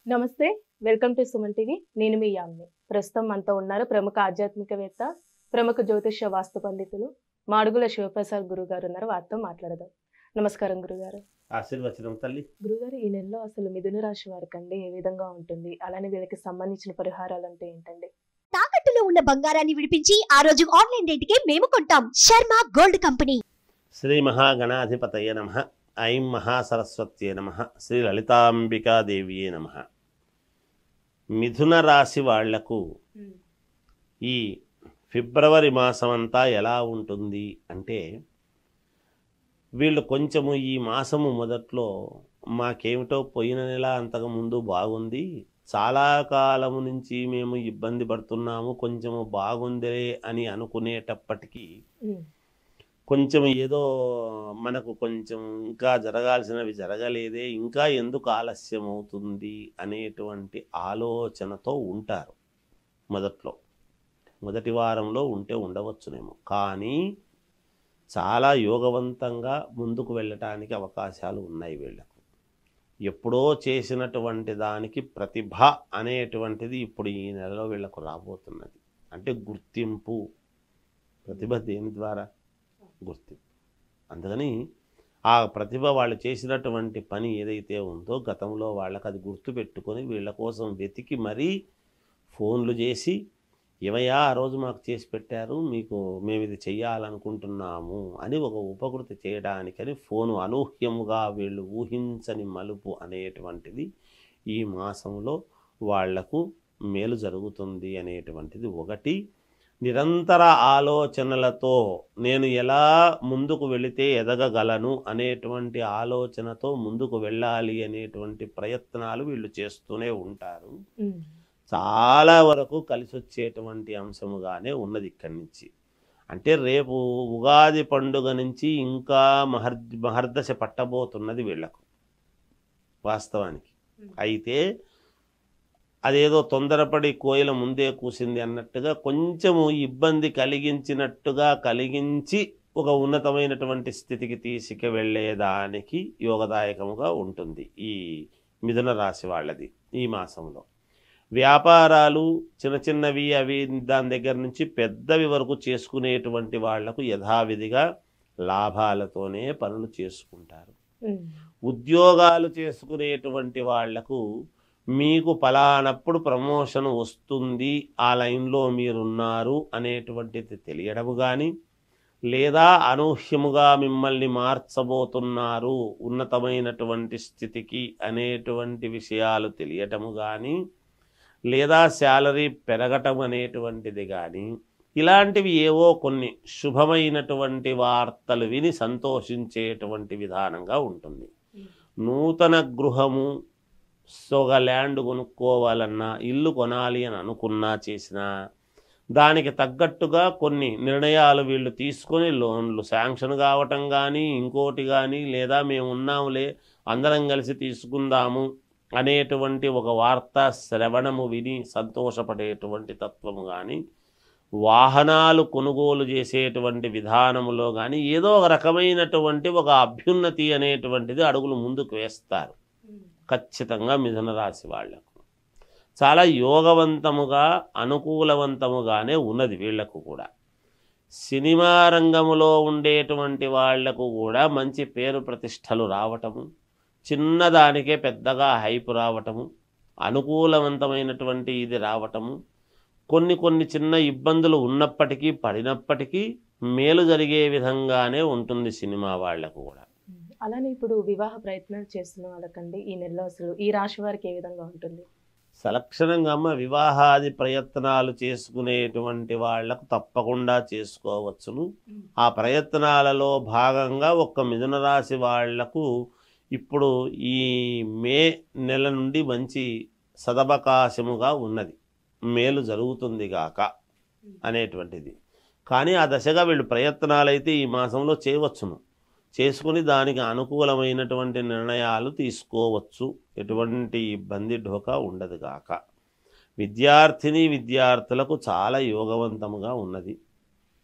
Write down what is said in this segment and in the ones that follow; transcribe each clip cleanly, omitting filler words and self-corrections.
నమస్తే. Welcome to Suman TV. నేను మీ యామిని. ప్రస్తుతం మనతో ఉన్నారు ప్రముఖ ఆధ్యాత్మికవేత్త, ప్రముఖ జ్యోతిష్య వాస్తు పండితులు మాడుగుల శివప్రసాద్ గురుగారు ఉన్నారు. వారితో మాట్లాడదాం. నమస్కారం గురుగారు. ఆశీర్వచనం తల్లి. గురుగారు, ఈ నెలలో అసలు మిథున రాశి వారికండి ఏ విధంగా ఉంటుంది? అలానే వీళ్ళకి సంబంధించిన పరిహారాలు అంటే ఏంటండి? తాకట్టులో ఉన్న బంగారాన్ని విడిపించి ఆ రోజు ఆన్లైన్ రేటుకే మేము కొంటాం. Sharma gold company. శ్రీ మహాగణాధిపతయ నమః. ఐం మహాసరస్వత్యే నమః. శ్రీ లలితాంబికాదేవియే నమః. మిథున రాశి వాళ్లకు ఈ ఫిబ్రవరి మాసం అంతా ఎలా ఉంటుంది అంటే, వీళ్ళు కొంచెము ఈ మాసము మొదట్లో మాకేమిటో పోయిన నెల అంతకుముందు బాగుంది, చాలా కాలము నుంచి మేము ఇబ్బంది పడుతున్నాము, కొంచెము బాగుందిలే అని అనుకునేటప్పటికీ కొంచెం ఏదో మనకు కొంచెం ఇంకా జరగాల్సినవి జరగలేదే, ఇంకా ఎందుకు ఆలస్యం అవుతుంది అనేటువంటి ఆలోచనతో ఉంటారు. మొదటి వారంలో ఉంటే ఉండవచ్చునేమో, కానీ చాలా యోగవంతంగా ముందుకు వెళ్ళటానికి అవకాశాలు ఉన్నాయి. వీళ్ళకు ఎప్పుడో చేసినటువంటి దానికి ప్రతిభ అనేటువంటిది ఇప్పుడు ఈ నెలలో వీళ్ళకు రాబోతున్నది. అంటే గుర్తింపు. ప్రతిభ దేని ద్వారా? గుర్తింపు. అందుకని ఆ ప్రతిభ వాళ్ళు చేసినటువంటి పని ఏదైతే ఉందో గతంలో వాళ్ళకి అది గుర్తు పెట్టుకొని వీళ్ళ కోసం వెతికి మరీ ఫోన్లు చేసి, ఏమయ్యా ఆ రోజు మాకు చేసి పెట్టారు, మీకు మేము ఇది చెయ్యాలనుకుంటున్నాము అని ఒక ఉపకృతి చేయడానికని ఫోను అనూహ్యముగా వీళ్ళు ఊహించని మలుపు అనేటువంటిది ఈ మాసంలో వాళ్లకు మేలు జరుగుతుంది అనేటువంటిది ఒకటి. నిరంతర ఆలోచనలతో నేను ఎలా ముందుకు వెళితే ఎదగగలను అనేటువంటి ఆలోచనతో ముందుకు వెళ్ళాలి అనేటువంటి ప్రయత్నాలు వీళ్ళు చేస్తూనే ఉంటారు. చాలా వరకు కలిసి వచ్చేటువంటి అంశముగానే ఉన్నది ఇక్కడి నుంచి. అంటే రేపు ఉగాది పండుగ నుంచి ఇంకా మహర్దశ పట్టబోతున్నది వీళ్లకు వాస్తవానికి. అయితే అదేదో తొందరపడి కోయిల ముందే కూసింది అన్నట్టుగా కొంచెము ఇబ్బంది కలిగించి ఒక ఉన్నతమైనటువంటి స్థితికి తీసుకువెళ్ళేదానికి యోగదాయకముగా ఉంటుంది ఈ మిథున రాశి వాళ్ళది ఈ మాసంలో. వ్యాపారాలు చిన్నవి అవి దాని దగ్గర నుంచి పెద్దవి వరకు చేసుకునేటువంటి వాళ్లకు యథావిధిగా లాభాలతోనే పనులు చేసుకుంటారు. ఉద్యోగాలు చేసుకునేటువంటి వాళ్లకు మీకు పలానప్పుడు ప్రమోషన్ వస్తుంది, ఆ లైన్లో మీరున్నారు అనేటువంటిది తెలియడము కానీ, లేదా అనూహ్యముగా మిమ్మల్ని మార్చబోతున్నారు ఉన్నతమైనటువంటి స్థితికి అనేటువంటి విషయాలు తెలియటము కానీ, లేదా శాలరీ పెరగటం అనేటువంటిది కానీ, ఇలాంటివి ఏవో కొన్ని శుభమైనటువంటి వార్తలు విని సంతోషించేటువంటి విధానంగా ఉంటుంది. నూతన గృహము, ఒక ల్యాండ్ కొనుక్కోవాలన్నా, ఇల్లు కొనాలి అని అనుకున్నా చేసినా దానికి తగ్గట్టుగా కొన్ని నిర్ణయాలు వీళ్ళు తీసుకొని లోన్లు శాంక్షన్ కావటం కానీ, ఇంకోటి కానీ, లేదా మేము ఉన్నాములే అందరం కలిసి తీసుకుందాము అనేటువంటి ఒక వార్త శ్రవణము విని సంతోషపడేటువంటి తత్వము కానీ, వాహనాలు కొనుగోలు చేసేటువంటి విధానములో కానీ ఏదో ఒక రకమైనటువంటి ఒక అభ్యున్నతి అనేటువంటిది అడుగులు ముందుకు వేస్తారు. ఖచ్చితంగా మిథున రాశి వాళ్లకు చాలా యోగవంతముగా అనుకూలవంతముగానే ఉన్నది. వీళ్లకు కూడా సినిమా రంగములో ఉండేటువంటి వాళ్లకు కూడా మంచి పేరు ప్రతిష్టలు రావటము, చిన్నదానికే పెద్దగా హైప్ రావటము, అనుకూలవంతమైనటువంటి ఇది రావటము, కొన్ని చిన్న ఇబ్బందులు ఉన్నప్పటికీ పడినప్పటికీ మేలు జరిగే విధంగానే ఉంటుంది సినిమా వాళ్లకు కూడా. అలానే ఇప్పుడు వివాహ ప్రయత్నాలు చేస్తున్న వాళ్ళకండి ఈ నెలలో అసలు ఈ రాశి వారికి ఏ విధంగా ఉంటుంది? సలక్షణంగా వివాహాది ప్రయత్నాలు చేసుకునేటువంటి వాళ్లకు తప్పకుండా చేసుకోవచ్చును. ఆ ప్రయత్నాలలో భాగంగా ఒక్క మిథున రాశి వాళ్లకు ఇప్పుడు ఈ మే నెల నుండి మంచి సదవకాశముగా ఉన్నది, మేలు జరుగుతుంది గాక అనేటువంటిది. కానీ ఆ దశగా వీళ్ళు ప్రయత్నాలైతే ఈ మాసంలో చేయవచ్చును, చేసుకుని దానికి అనుకూలమైనటువంటి నిర్ణయాలు తీసుకోవచ్చు. ఎటువంటి ఇబ్బంది ఢోకా ఉండదు గాక. విద్యార్థులకు చాలా యోగవంతముగా ఉన్నది.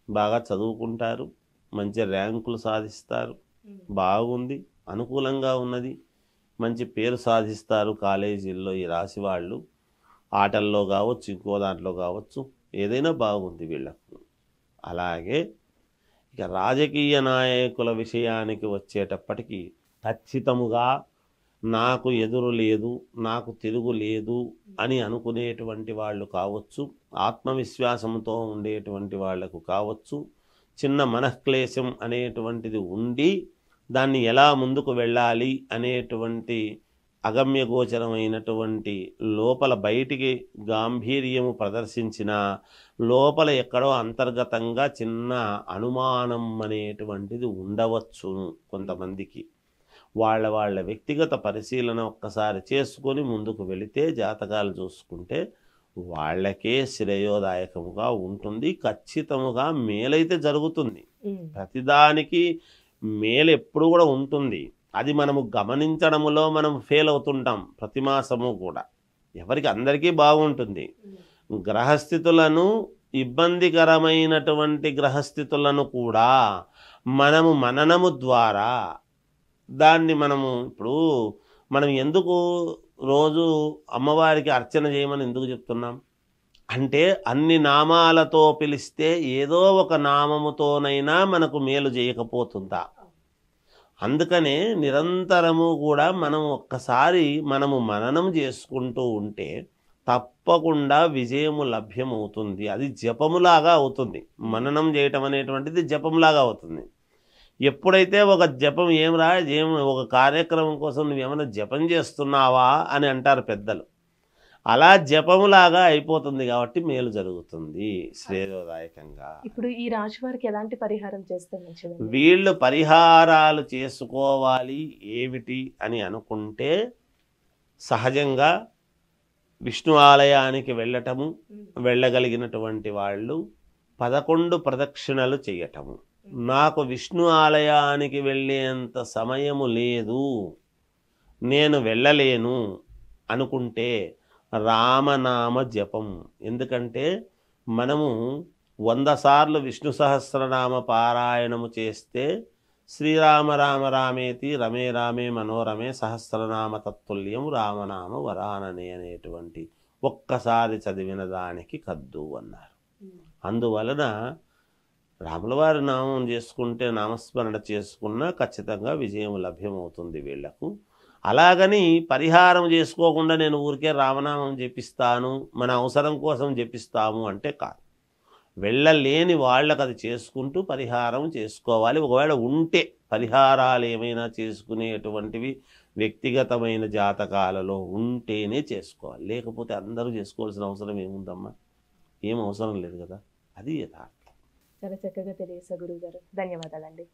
బాగా చదువుకుంటారు, మంచి ర్యాంకులు సాధిస్తారు, బాగుంది, అనుకూలంగా ఉన్నది. మంచి పేరు సాధిస్తారు కాలేజీల్లో ఈ రాశి వాళ్ళు. ఆటల్లో కావచ్చు, ఇంకో దాంట్లో కావచ్చు, ఏదైనా బాగుంది వీళ్ళకు. అలాగే ఇక రాజకీయ నాయకుల విషయానికి వచ్చేటప్పటికి ఖచ్చితముగా నాకు ఎదురు లేదు, నాకు తిరుగు లేదు అని అనుకునేటువంటి వాళ్ళు కావచ్చు, ఆత్మవిశ్వాసంతో ఉండేటువంటి వాళ్లకు కావచ్చు, చిన్న మనఃక్లేశం అనేటువంటిది ఉండి దాన్ని ఎలా ముందుకు వెళ్ళాలి అనేటువంటి అగమ్యగోచరమైనటువంటి లోపల బయటికి గాంభీర్యము ప్రదర్శించిన లోపల ఎక్కడో అంతర్గతంగా చిన్న అనుమానం అనేటువంటిది ఉండవచ్చు కొంతమందికి. వాళ్ళ వ్యక్తిగత పరిశీలన ఒక్కసారి చేసుకొని ముందుకు వెళితే జాతకాలు చూసుకుంటే వాళ్ళకే శ్రేయోదాయకముగా ఉంటుంది. ఖచ్చితముగా మేలైతే జరుగుతుంది. ప్రతిదానికి మేలు ఎప్పుడు కూడా ఉంటుంది. అది మనము గమనించడములో మనం ఫెయిల్ అవుతుంటాం. ప్రతి మాసము కూడా ఎవరికి అందరికీ బాగుంటుంది. గ్రహస్థితులను ఇబ్బందికరమైనటువంటి గ్రహస్థితులను కూడా మనము మననము ద్వారా దాన్ని ఇప్పుడు మనం ఎందుకు రోజు అమ్మవారికి అర్చన చేయమని ఎందుకు చెప్తున్నాం అంటే, అన్ని నామాలతో పిలిస్తే ఏదో ఒక నామముతోనైనా మనకు మేలు చేయకపోతుందా? అందుకనే నిరంతరము కూడా మనం ఒక్కసారి మననం చేసుకుంటూ ఉంటే తప్పకుండా విజయము లభ్యమవుతుంది. అది జపములాగా అవుతుంది. మననం చేయటం అనేటువంటిది జపంలాగా అవుతుంది. ఎప్పుడైతే ఒక జపం ఒక కార్యక్రమం కోసం నువ్వేమైనా జపం చేస్తున్నావా అని అంటారు పెద్దలు. అలా జపములాగా అయిపోతుంది కాబట్టి మేలు జరుగుతుంది శ్రేయోదాయకంగా. ఇప్పుడు ఈ రాశి వారికి ఎలాంటి పరిహారం చేస్తే మంచిది? వీళ్ళు పరిహారాలు చేసుకోవాలి ఏమిటి అని అనుకుంటే సహజంగా విష్ణు ఆలయానికి వెళ్ళగలిగినటువంటి వాళ్ళు 11 ప్రదక్షిణలు చేయటము. నాకు విష్ణు ఆలయానికి వెళ్ళేంత సమయము లేదు, నేను వెళ్ళలేను అనుకుంటే రామనామ జపం. ఎందుకంటే మనము 100 సార్లు విష్ణు సహస్రనామ పారాయణము చేస్తే శ్రీరామ రామ రామేతి రమే రామే మనోరమే సహస్రనామ తత్తుల్యం రామనామ వరాననే అనేటువంటి ఒక్కసారి చదివిన దానికి కద్దు అన్నారు. అందువలన రాములవారి నామం చేసుకుంటే, నామస్మరణ చేసుకున్నా ఖచ్చితంగా విజయం లభ్యమవుతుంది వీళ్లకు. అలాగని పరిహారం చేసుకోకుండా నేను ఊరికే రామనామం జపిస్తాను, మన అవసరం కోసం జపిస్తాము అంటే కాదు. వెళ్ళలేని వాళ్ళకి అది చేసుకుంటూ పరిహారం చేసుకోవాలి. ఒకవేళ ఉంటే పరిహారాలు ఏమైనా చేసుకునేటువంటివి వ్యక్తిగతమైన జాతకాలలో ఉంటేనే చేసుకోవాలి. లేకపోతే అందరూ చేసుకోవాల్సిన అవసరం ఏముందమ్మా? ఏం అవసరం లేదు కదా. అది యథార్థం. చాలా చక్కగా తెలియజేశారు గురువు గారు. ధన్యవాదాలండి.